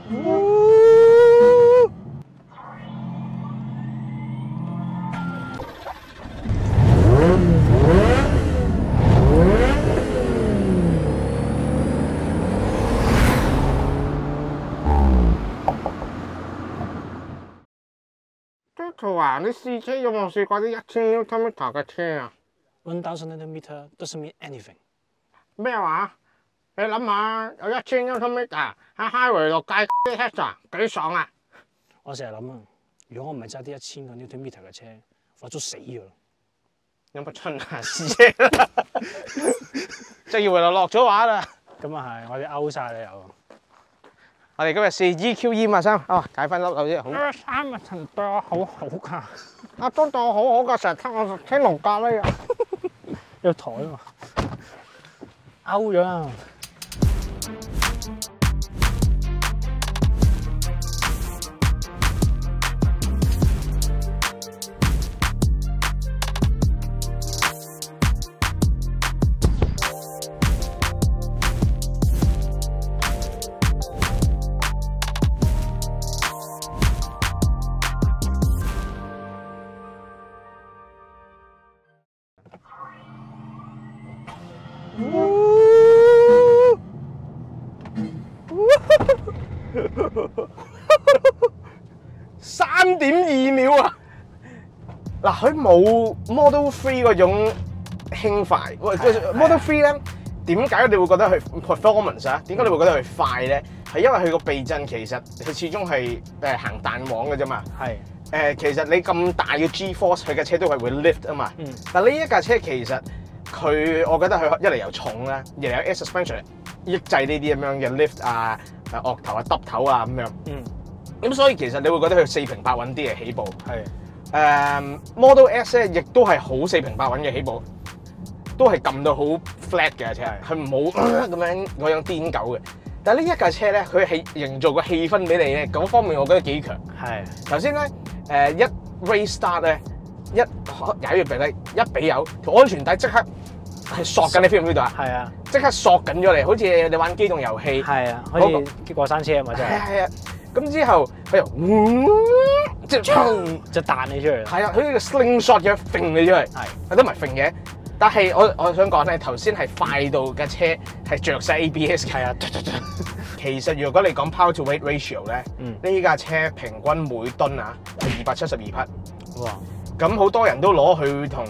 Toto 啊，你試車有冇試過啲1000 Nm嘅車啊？1000 Nm doesn't mean anything。咩話？你諗下，有1000 Nm 喺 highway 度計 hectare 幾爽啊！我成日諗啊，如果我唔係揸啲1000 Nm 嘅車，我早死咗啦。有乜春啊試車啦？即係以為就落咗畫啦。咁啊係，我哋勾晒你又。我哋今日試 EQE53，哦，解翻粒頭先。好。三日陳對我好好㗎。阿忠對我好好㗎，成日聽我聽龍格呢啊。有台啊嘛，勾咗啦。3.2秒啊！嗱，佢冇 Model 3嗰種輕快。Model 3咧，點解你會覺得佢 performance 啊？點解你會覺得佢快咧？係因為佢個避震其實佢始終係行彈簧嘅啫嘛。係其實你咁大嘅 G-force， 佢嘅車都係會 lift 啊嘛。但呢一架車其實佢，我覺得佢一嚟又重啦，二嚟有 air suspension 抑制呢啲咁樣嘅 lift 啊、惡頭啊、揼頭啊咁樣。咁所以其實你會覺得佢四平八穩啲嘅起步。Model S 咧，亦都係好四平八穩嘅起步，都係撳到好 flat 嘅車，佢冇咁樣嗰樣癲狗嘅。但係呢一架車咧，佢係營造個氣氛俾你咧，嗰方面我覺得幾強。頭先咧一 race start 咧，一踩住鼻一俾油，條安全帶即刻係索緊你 feel 唔 feel 到啊？即刻索緊咗嚟，好似你玩機動遊戲。好似過山車啊嘛，真係。係啊。咁之後佢又即係衝就彈你出嚟。係啊，佢呢個 slingshot 嘅揈你出嚟。係都唔係揈嘅，但係我想講咧，頭先係快到嘅車係着晒 ABS 嘅。其實如果你講 power to weight ratio 咧，呢架車平均每噸啊係272匹。哇！咁好多人都攞佢同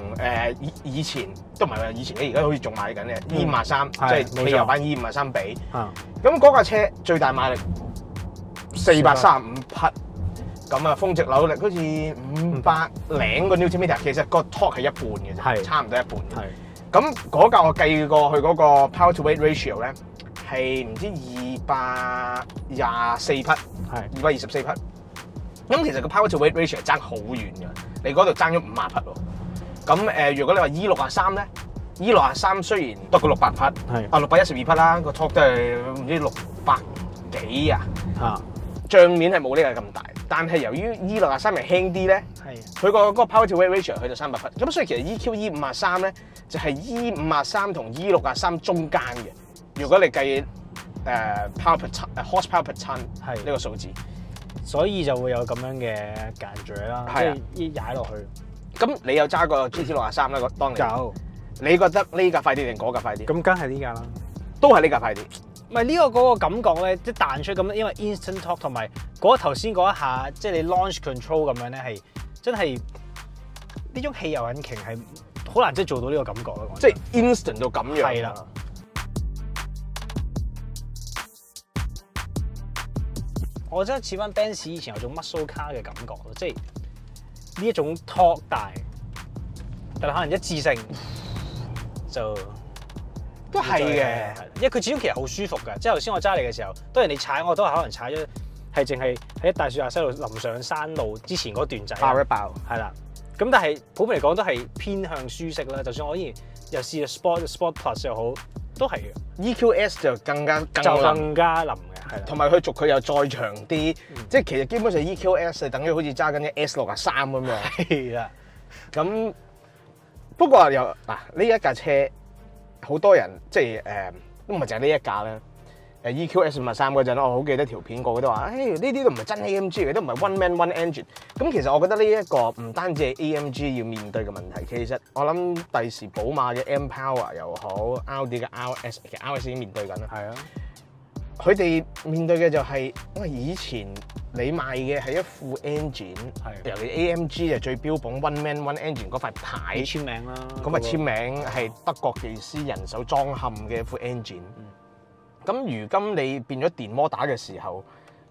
以前都唔係話以前，你而家好似仲買緊嘅 E53，即係汽油版 E53比。咁嗰架車最大馬力435匹，咁啊峰值扭力好似500零個 Nm， 其實個 torque 係一半嘅啫，差唔多一半。咁嗰架我計過去嗰個 power to weight ratio 咧係唔知224匹，224匹。咁其實個 power to weight ratio 係爭好遠嘅，你嗰度爭咗50匹喎。咁如果你話 E63咧 ，E63雖然得個600匹，612匹啦，個 torque 都係唔知600幾啊。帳面係冇呢個咁大，但係由於 E63係輕啲咧，佢個power to weight ratio 去到300匹，咁所以其實 EQE53咧就係 E53同 E63中間嘅。如果你計power per ton horsepower per ton 呢個數字，所以就會有咁樣嘅間距啦，即係踩落去。咁你有揸過 GT63啦？當年有，你覺得呢架快啲定嗰架快啲？咁梗係呢架啦，都係呢架快啲。唔係呢個嗰個感覺咧，即係彈出咁，因為 instant torque 同埋嗰頭先嗰一下，即係你 launch control 咁樣咧，係真係呢種汽油引擎係好難即係做到呢個感覺咯。即係 instant 到咁樣。係啦。我真係似翻 Benz 以前有種 muscle car 嘅感覺咯，即係呢一種 torque 大，但係可能一致性就。都係嘅，因為佢始終其實好舒服㗎。即係頭先我揸嚟嘅時候，當人哋踩我都係可能踩咗，係淨係喺大雪下西路臨上山路之前嗰段仔爆一爆，係啦。咁但係普遍嚟講都係偏向舒適啦。就算我依然又試咗 Sport Plus 又好，都係嘅。EQS 就更加腍嘅，係啦。同埋佢續佢又再長啲，即係其實基本上 EQS 係等於好似揸緊啲 S63咁樣。係啦。咁不過又嗱呢一架車。好多人即係都唔係淨係呢一架啦。EQS53嗰陣，我好記得條片個個都話，呢啲都唔係真 AMG 嘅，都唔係 one man one engine。咁其實我覺得呢一個唔單止係 AMG 要面對嘅問題，其實我諗第時寶馬嘅 M Power 又好，Audi 嘅 RS 其實 RS 已經面對緊啦。係啊，佢哋面對嘅就係、因為以前你賣嘅係一副 engine， 尤其 AMG 就最標榜 one man one engine 嗰塊牌簽名啦，咁啊簽名係德國技師人手裝嵌嘅一副 engine。咁如今你變咗電摩打嘅時候，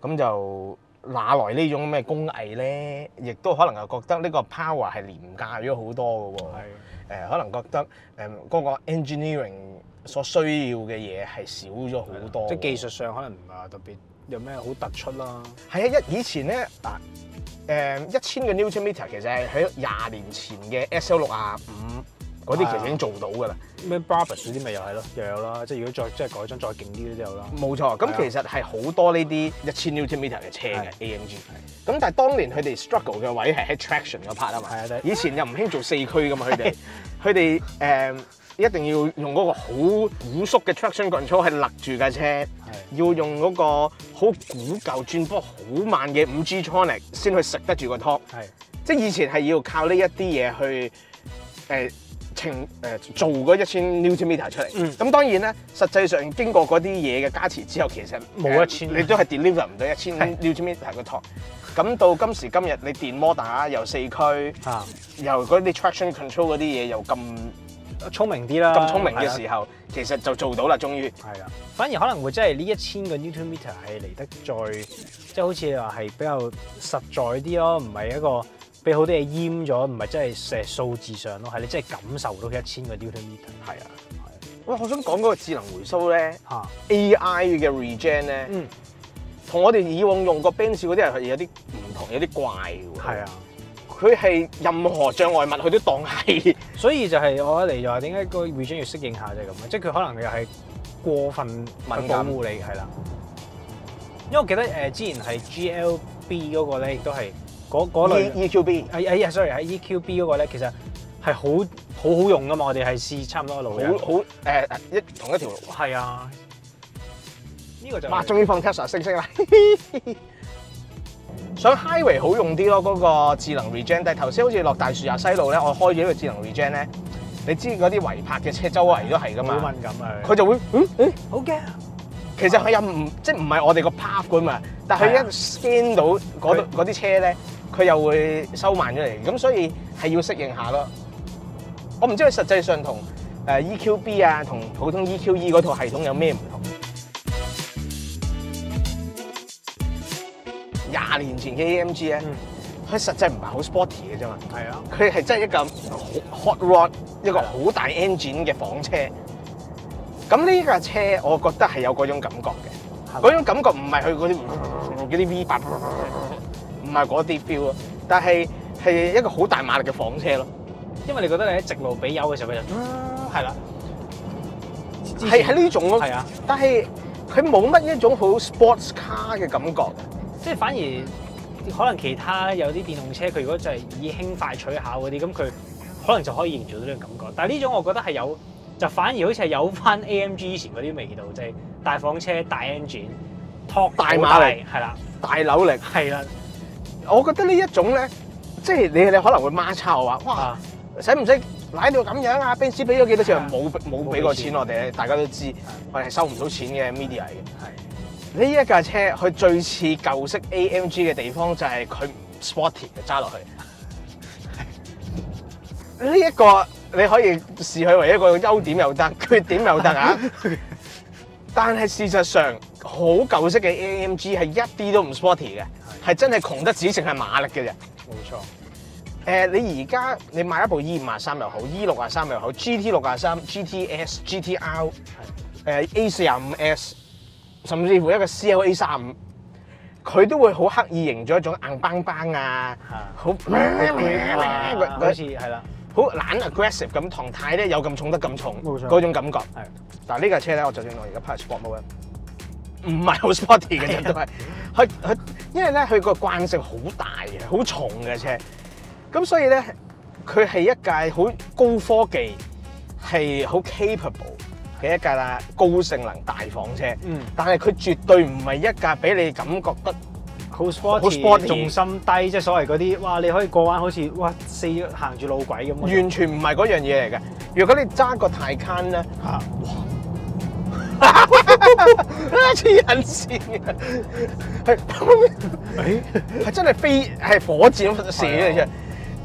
咁就哪來呢種咩工藝咧？亦都可能係覺得呢個 power 係廉價咗好多嘅喎。可能覺得嗰個 engineering 所需要嘅嘢係少咗好多。即係技術上可能唔係話特別有咩好突出啦。係啊，以前咧1000個 Newton meter 其實係喺20年前嘅 SL65嗰啲其實已經做到㗎啦。咩 Brabus 嗰啲咪又係咯，又有啦。即係如果再即係改裝再勁啲嗰啲都有啦。冇錯，咁其實係好多呢啲1000 Newton meter 嘅車嘅 AMG。咁但係當年佢哋 struggle 嘅位係喺 traction 嗰 part 啊嘛。係啊，以前又唔興做4驅㗎嘛，佢哋一定要用嗰個好古縮嘅 traction control 係勒住架車，要用嗰個好古舊轉波好慢嘅5G tronic 先去食得住個 top。即係以前係要靠呢一啲嘢去做嗰1000 Newton meter 出嚟。咁當然咧，實際上經過嗰啲嘢嘅加持之後，其實冇1000，你都係 deliver 唔到1000 Newton meter 個 top。咁到今時今日，你電摩打又4驅，又嗰啲 traction control 嗰啲嘢又咁聰明啲啦，咁聰明嘅時候，其實就做到啦，終於。係啊，反而可能會真係呢1000個 Newton meter 係嚟得再，即係好似話係比較實在啲咯，唔係一個俾好多嘢閹咗，唔係真係成數字上咯，係你真係感受到1000個 Newton meter。係啊，喂，我想講嗰個智能回收咧，AI 嘅 regen 咧，同我哋以往用過 Benz 嗰啲係有啲唔同，有啲怪嘅喎。係啊。佢係任何障礙物佢都當係，所以就係我嚟就話點解個 regen 要適應下就係咁，即係佢可能又係過分敏感保護你係啦。因為我記得之前係 GLB 嗰個咧，亦都係嗰類 EQB sorry 喺 EQB 嗰個咧，其實係好用噶嘛。我哋係試差唔多一路好同一條路。係啊，呢個就哇，終於放 Tesla 星星啦！想 highway 好用啲咯，嗰個智能 regen。但係頭先好似落大樹下西路咧，我開咗呢個智能 regen 咧，你知嗰啲違泊嘅車周圍都係噶嘛，好敏感啊！佢就會好驚。其實佢又唔即係唔係我哋個 path 噶嘛，但係佢一 scan 到嗰啲車咧，佢又會收慢咗嚟，咁所以係要適應下咯。我唔知佢實際上同EQB 啊同普通 EQE 嗰套系統有咩唔同。20年前嘅 AMG 咧，佢實際唔係好 sporty 嘅啫嘛。係啊，佢係真係一架 hot rod， 一個好大 engine 嘅房車。咁呢架車，我覺得係有嗰種感覺嘅。嗰種感覺唔係佢嗰啲 V8，唔係嗰啲 feel 咯。但係一個好大馬力嘅房車咯。因為你覺得你喺直路俾油嘅時候，佢就係啦，係呢種咯。係啊，但係佢冇乜一種好 sports car 嘅感覺。即係反而可能其他有啲電動車，佢如果就係以輕快取巧嗰啲，咁佢可能就可以營造到呢個感覺。但係呢種我覺得係有，就反而好似係有翻 AMG 以前嗰啲味道，即係大房車、大 engine、大馬力，係啦，大扭力，係啦。我覺得呢一種咧，即係你可能會孖抄話，哇，使唔使賴到咁樣啊？Benz俾咗幾多錢？冇俾過錢我哋，大家都知，我哋係收唔到錢嘅 media 嘅。呢一架車佢最似舊式 AMG 嘅地方就係佢 sporty 嘅揸落去。呢一個你可以視佢為一個優點又得，缺點又得啊！但係事實上，好舊式嘅 AMG 係一啲都唔 sporty 嘅，係真係窮得只剩係馬力嘅啫。冇錯。你而家你買一部 E53又好 ，E63又好 ，GT63、GTS、GTR、A45S。甚至乎一個 CLA35，佢都會好刻意營造一種硬邦邦啊，好似係啦，好懶 aggressive 咁，唐太咧有咁重得咁重，嗰種感覺。係，但係呢架車咧，我就算我而家拍 sport mode 咧，唔係好 sporty 嘅啫，都係佢，因為咧佢個慣性好大嘅，好重嘅車，咁所以咧佢係一架好高科技，係好 capable 嘅一架高性能大房車，但係佢絕對唔係一架俾你感覺得好 sporty， 重心低，即係所謂嗰啲，哇！你可以過彎好似哇行住路軌咁。完全唔係嗰樣嘢嚟嘅。如果你揸個Taycan咧，哇！黐人線嘅，係真係係火箭咁射嚟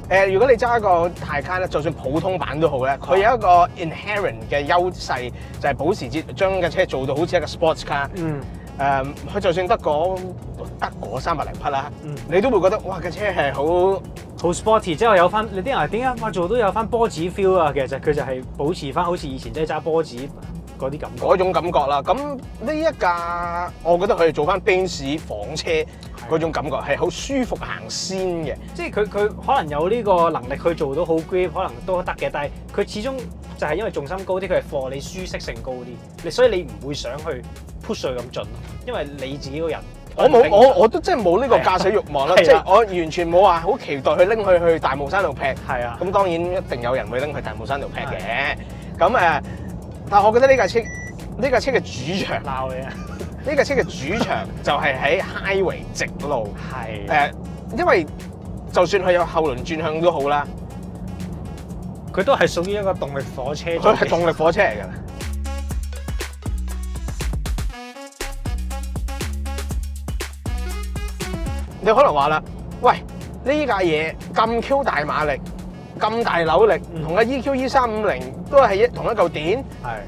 啫。如果你揸個Taycan咧，就算普通版都好咧，佢有一個 inherent 嘅優勢，就係保時捷將架車做到好似一個 sports car。佢就算得嗰300零匹啦，你都會覺得哇架車係好 sporty， 之後有翻你啲人話點解做都有翻波子 feel 啊？其實佢就係保持翻好似以前即係揸波子嗰啲感覺，嗰種感覺啦。咁呢一架我覺得佢係做翻 Benz 房車嗰種感覺係好舒服行先嘅，即係佢可能有呢個能力去做到好 grip， 可能都得嘅，但係佢始終就係因為重心高啲，佢係 for 你舒適性高啲，所以你唔會想去 push 佢咁盡，因為你自己個人。我都真係冇呢個駕駛慾望啦，即係我完全冇話好期待去拎佢去大霧山度劈。係啊，咁當然一定有人會拎去大霧山度劈嘅。咁但係我覺得呢架車嘅主場鬧你啊！呢架車嘅主場就係喺 highway 直路。係因為就算佢有後輪轉向都好啦，佢都係屬於一個動力火車。佢係動力火車嚟㗎。你可能話啦，喂，呢架嘢咁 Q 大馬力，咁大扭力，同個 EQE350都係同一嚿電。係。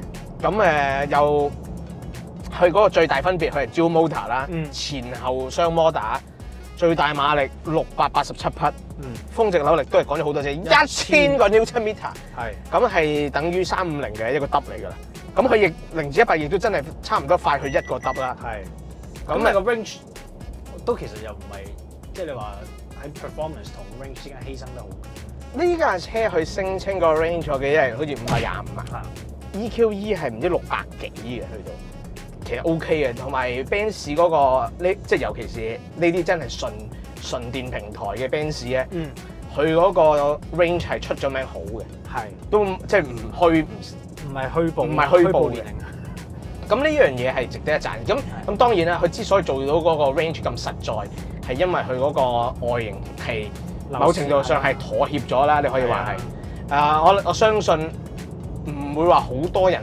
咁又佢嗰個最大分別，佢係 dual motor 啦，前後雙摩打，最大馬力687匹，峰值扭力都係講咗好多次，1000個 Newton meter。係。咁係等於350嘅一個 W 嚟㗎啦。咁佢亦0至100亦都真係差唔多快去1個 W 啦。係。咁個 range 都其實又唔係，即係你話喺 performance 同 range 之間犧牲得好。呢架車佢聲稱個 range 我記得係好似525啊，EQE 係唔知600幾嘅去到，其實 OK 嘅。同埋 Benz 嗰個即係尤其是呢啲真係純電平台嘅 Benz 咧，佢嗰個 range 係出咗名好嘅，係都即係唔係虛報嘅。咁呢樣嘢係值得一讚。咁當然啦，佢之所以做到嗰個 range 咁實在，係因為佢嗰個外形係某程度上係妥協咗啦。你可以話係。我相信唔會話好多人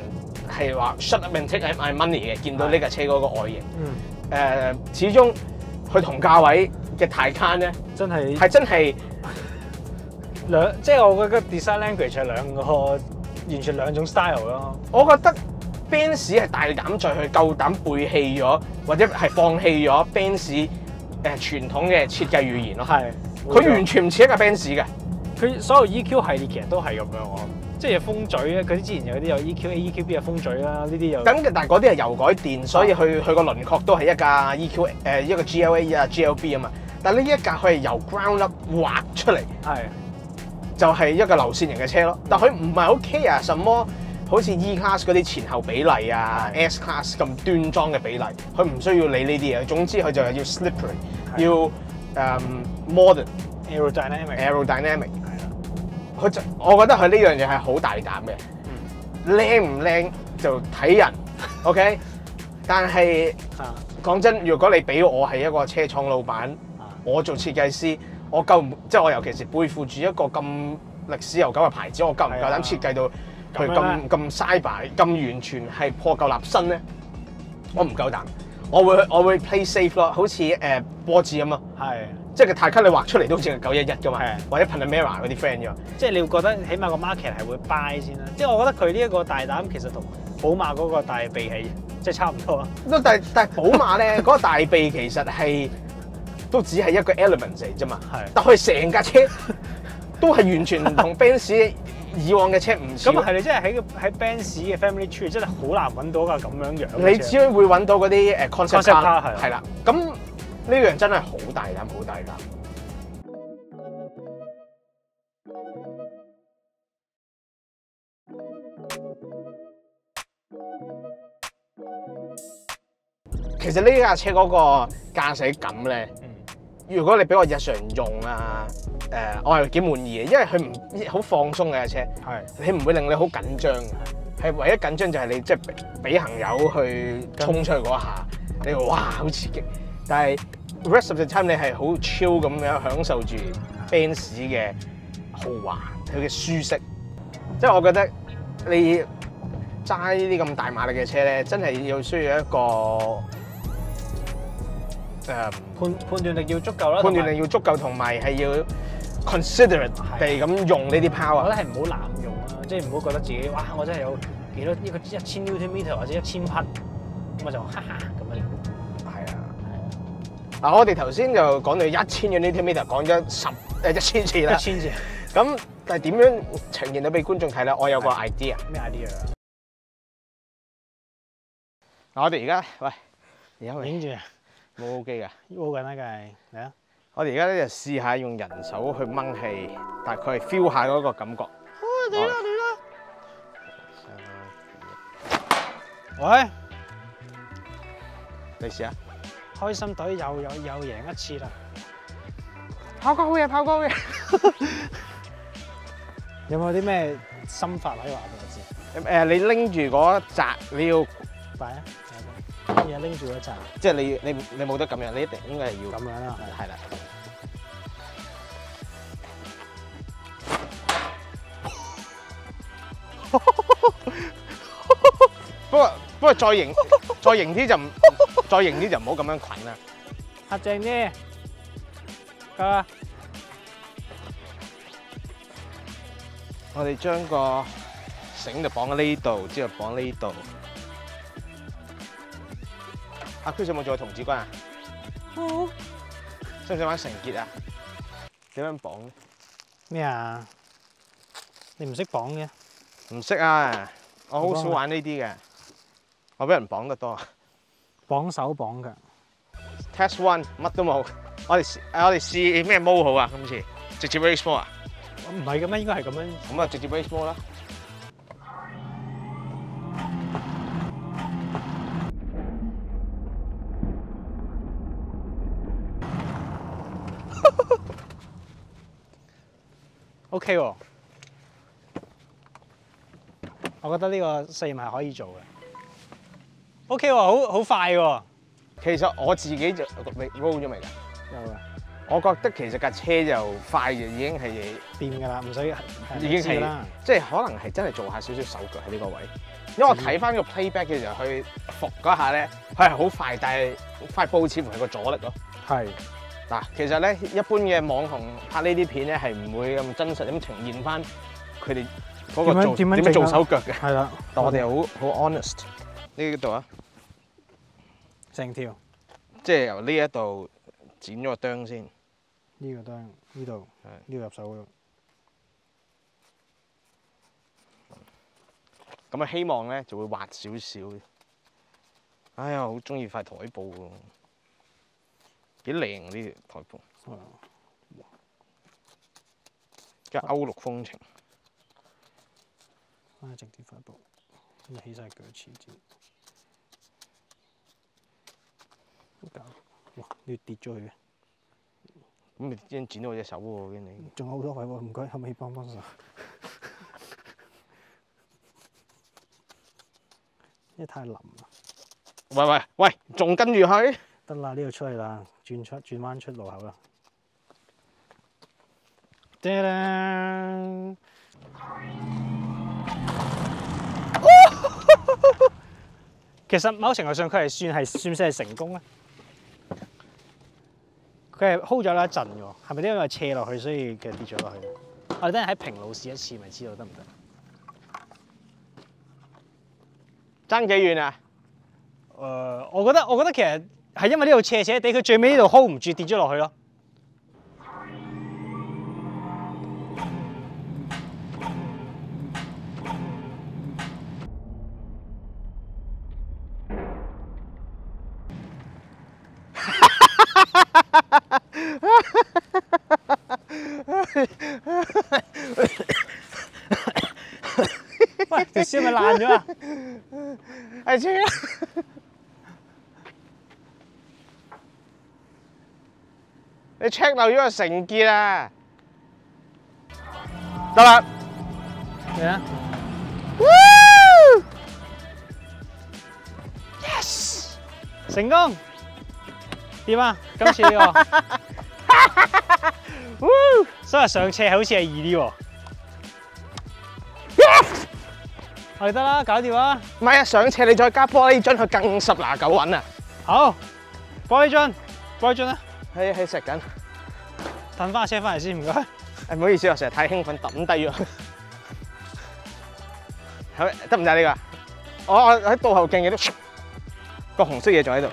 係話 shut up and take my money 嘅，見到呢架車嗰個外形。始終佢同價位嘅Taycan咧，真係即係我覺得 design language 係完全兩種 style 咯。我覺得Benz 係大膽再去夠膽背棄咗，或者係放棄咗 Benz 傳統嘅設計語言咯。係，佢完全唔似一架 Benz 嘅。佢所有 EQ 系列其實都係咁樣喎，即係有風嘴啊，佢啲之前有啲有 EQA、EQB 嘅風嘴啦，呢啲有。咁但係嗰啲係油改電，所以佢個輪廓都係一架 EQ 一個 GLA 啊 GLB 啊嘛。但係呢一架佢係由 ground up 畫出嚟，就係一個流線型嘅車咯。但係佢唔係好 care 什麼。好似 E-Class 嗰啲前後比例啊 ，S-Class 咁端莊嘅比例，佢唔需要理呢啲嘢。總之佢就係要 slippery，要modern aerodynamic。係啦，我覺得佢呢樣嘢係好大膽嘅。靚唔靚就睇人，OK。但係講真，如果你俾我係一個車廠老闆，我做設計師，即係我尤其是背負住一個咁歷史悠久嘅牌子，我夠唔夠膽設計到？佢咁嘥擺，咁完全係破舊立新咧，我唔夠膽。我會 play safe 咯，好似波子咁咯。係，即係個Taycan你畫出嚟都似係911噶嘛，或者 Panamera 嗰啲 friend 㗎。即係你會覺得起碼個 market 係會 buy 先啦。即係我覺得佢呢一個大膽其實同寶馬嗰個大鼻係即係差唔多。但係寶馬咧嗰個大鼻其實係都只係一個 element 嚟啫嘛。係，但佢成架車都係完全唔同 Benz。以往嘅車唔似，咁係你真係喺 Benz 嘅 family tree 真係好難揾到架咁樣樣。你只會揾到嗰啲concept car 係啦。咁呢樣真係好大膽，好大膽。其實呢架車嗰個駕駛感咧，如果你俾我日常用啊。我係幾滿意嘅，因為佢唔好放鬆嘅車，係你唔會令你好緊張嘅。係唯一緊張就係你即係俾朋友去衝出去嗰一下，你話哇好刺激，但係 rest of the time 你係好 chill 咁樣享受住 Benz 嘅豪華，佢嘅舒適。即係我覺得你揸呢啲咁大馬力嘅車咧，真係要需要一個判斷力要足夠啦，判斷力要足夠，同埋係要 considerate 地咁用呢啲 power。我覺得係唔好濫用啦，即係唔好覺得自己哇我真係有幾多呢個1000 Nm 或者1000匹，咁我就哈哈咁樣。係啊。嗱，我哋頭先就講到1000嘅 Nm， 講咗1000次啦。1000次。咁但係點樣呈現到俾觀眾睇咧？我有個 idea。咩 idea 啊？嗱，我哋而家喂，而家影住冇 OK 㗎。好緊啦，梗係嚟啊！我哋而家咧就試下用人手去掹氣，大概 feel 下嗰個感覺。嚟啦！喂，你試下。開心隊又贏一次啦！跑過好嘢，跑過好嘢。有冇啲咩心法可以話俾我知？你拎住嗰一紮，你要快啊！乜嘢拎住嗰紮？即係你冇得咁樣，你一定應該係要咁樣啦，係啦。不過再型啲就唔好咁樣捆啦。合正啲，夠啦。我哋將個繩就綁喺呢度，之後綁呢度。阿 Chris 有冇做童子軍啊？想唔想玩繩結啊？點樣綁咧？咩啊？你唔識綁嘅？唔識啊！我好少玩呢啲嘅，我俾人綁得多。綁手綁腳。Test one 乜都冇，我哋試咩毛好啊？今次直接 race mode 啊？唔係咁樣，應該係咁樣。咁啊，直接 race mode 啦。OK 喎，我覺得呢個實驗係可以做嘅。OK 喎，好快喎。其實我自己就你 roll 咗未㗎？有嘅。我覺得其實架車就快就已經係掂㗎啦，唔使已經係啦。即係可能係真係做下少少手腳喺呢個位，因為我睇翻個 playback 嘅時候，佢伏嗰下咧，佢係好快，但係快步似乎係個阻力咯。係。嗱，其實咧一般嘅網紅拍呢啲片咧係唔會咁真實咁呈現翻佢哋嗰個點樣做手腳嘅。係啦，但我哋好 honest 呢度啊，成條，即係由呢一度剪咗個釘先。呢個釘呢度，呢度入手嗰度。咁啊，希望咧就會滑少少。哎呀，好中意塊台布喎，幾靚呢條台布。跟歐陸風情。啊，整啲塊布，咁起晒腳趾先。搞，哇！你跌咗佢嘅。咁你已經剪到我隻手喎，跟你。仲有好多位喎，唔該，可唔可以幫手？因為太腍啦。喂，仲跟住去？得啦，呢度出去啦，轉彎出路口啦。叮啦！其實某程度上佢係算唔算係成功咧？佢係 hold 咗一陣嘅喎，係咪因為斜落去所以佢跌咗落去？我哋等陣喺平路試一次，咪知道得唔得？爭幾遠啊？我覺得其實係因為呢度斜斜地，佢最尾呢度 hold 唔住跌咗落去咯。喂，條絲咪爛咗啊！係車啦！你 check 漏咗個繩結啊！得啦！咩啊？成功。點啊？今次呢個，所以上斜好似係易啲喎。我哋得啦，搞掂啦。唔係啊，上斜你再加玻璃樽，佢更十拿九穩啊！好，玻璃樽啊，喺食緊。褪翻架車翻嚟先，唔該。唔好意思，我成日太興奮抌低咗。係得唔得呢個？我喺倒後鏡嘅都個紅色嘢仲喺度。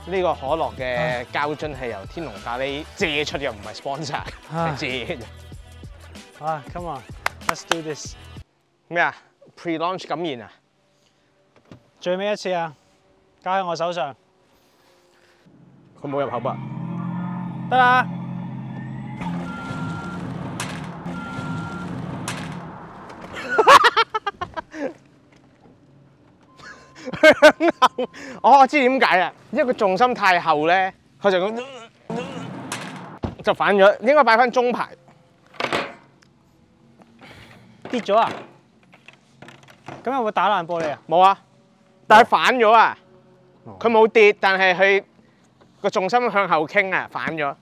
呢個可樂嘅膠樽係由天龍咖喱借出嘅，唔係 sponsor， 係借嘅。啊 ，come on，let's do this。咩啊 ？Pre-launch 感言啊？最尾一次啊，交喺我手上。佢冇入口吧？得啦。我知點解啊，因為個重心太後咧，佢就咁就反咗，應該擺翻中排。跌咗啊？咁有冇打爛玻璃啊？冇啊，但係反咗啊！佢冇跌，但係佢個重心向後傾啊，反咗。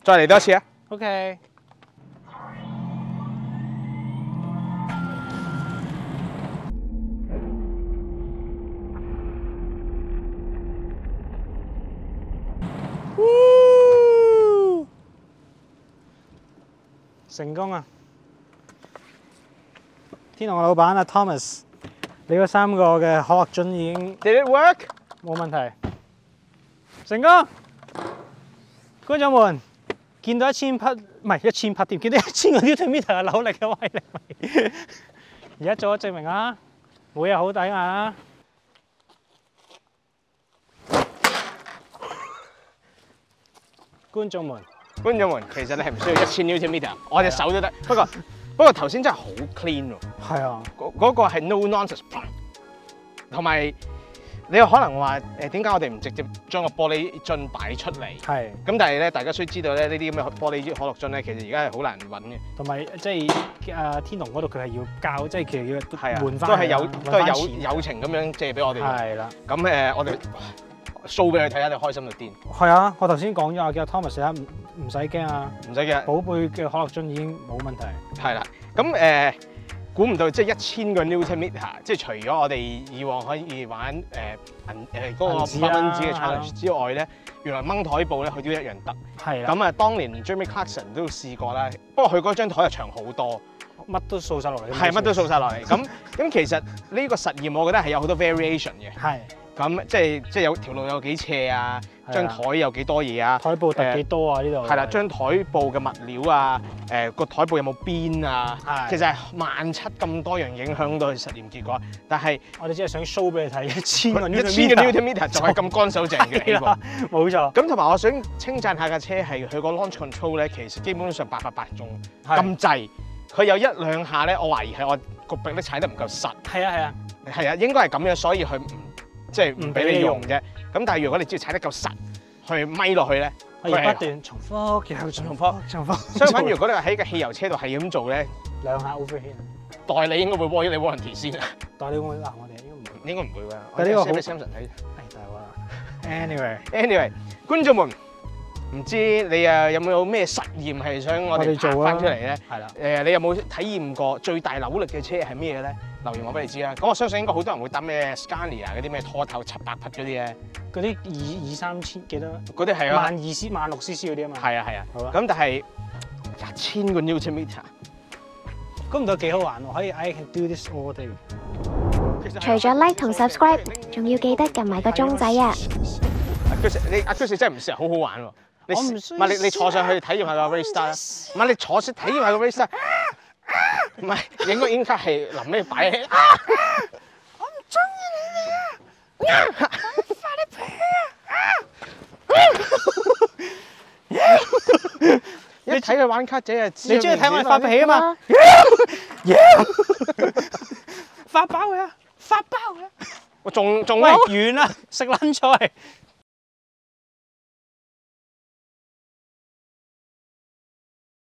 再嚟多次啊 ！OK。成功啊！天龍嘅老闆啊 Thomas， 你嗰3個嘅可樂樽已經 Did it work？ 冇問題，成功！觀眾們見到1000匹，唔係1000匹添，見到1000個 Newton-meter 嘅扭力嘅威力未？而家做咗證明啦，每日好抵硬啦！觀眾們，其實你係唔需要1000 Newton-meter， 我隻手都得。不過頭先真係好 clean 喎。係啊，嗰個係 no nonsense。同埋你又可能話點解我哋唔直接將個玻璃樽擺出嚟？係。咁但係咧，大家需知道咧，呢啲咁嘅玻璃可樂樽咧，其實而家係好難揾嘅。同埋即係天龍嗰度佢係要交，即係其實要換翻，都係友情咁樣借俾我哋。係啦。咁我哋show俾佢睇下，你開心到癲。係啊，我頭先講咗啊，叫 Thomas 啊，唔使驚啊，唔使驚。寶貝嘅可樂樽已經冇問題。係啦，咁估唔到即係1000個 Newton-meter， 即係除咗我哋以往可以玩嗰個500蚊紙嘅 challenge 之外咧，原來掹台布咧佢都一樣得。係啦。咁啊，當年 Jeremy Clarkson 都試過啦，不過佢嗰張台就長好多，乜都掃晒落嚟。係，乜都掃晒落嚟。咁其實呢個實驗我覺得係有好多 variation 嘅。係。咁即係有條路有幾斜啊，張台有幾多嘢啊，台布凸幾多啊呢度？係啦，張台布嘅物料啊，個台布有冇邊啊？其實係17000咁多樣影響到實驗結果，但係我哋只係想 show 俾你睇1000個 Newton-meter 就係咁乾手淨嘅起步，冇錯。咁同埋我想稱讚下架車係佢個 launch control 咧，其實基本上888中咁滯，佢有1兩下咧，我懷疑係我個迫力踩得唔夠實。係啊，應該係咁樣，所以佢即係唔俾你用啫。咁但係如果你只要踩得夠實，去咪落去咧，佢不斷重複，然後重複。相反，如果你話喺個汽油車度係咁做咧，2下 overheat。代理應該會 warranty 先啊。代理會唔會鬧我哋？應該唔會㗎。但係呢個好 Samson 睇。係大鑊。Anyway， 觀眾們，唔知你有冇咩實驗係想我哋做翻出嚟咧？係啦。你有冇體驗過最大扭力嘅車係咩嘅咧？留言我俾你知啦。咁我相信應該好多人會搭咩 Scania 嗰啲咩拖頭700匹嗰啲咧。嗰啲2、3千幾多？嗰啲係啊，12000、16000cc 嗰啲啊嘛。係啊。好啊。咁但係1000個 Newton-meter， 估唔到幾好玩喎！可以 I can do this all day。除咗 like 同 subscribe， 仲要記得撳埋個鐘仔啊！阿 Chris 真係唔試，好好玩喎！你坐上去體驗下個 race star 啦。唔係你坐先體驗下個 race star。唔係影個 in card 係臨尾擺起。我唔中意你哋啊！快啲屁啊！你睇佢玩卡仔啊！你中意睇我哋發脾氣啊嘛？發包佢啊！發包佢啊！我仲咩完啦？食撚菜。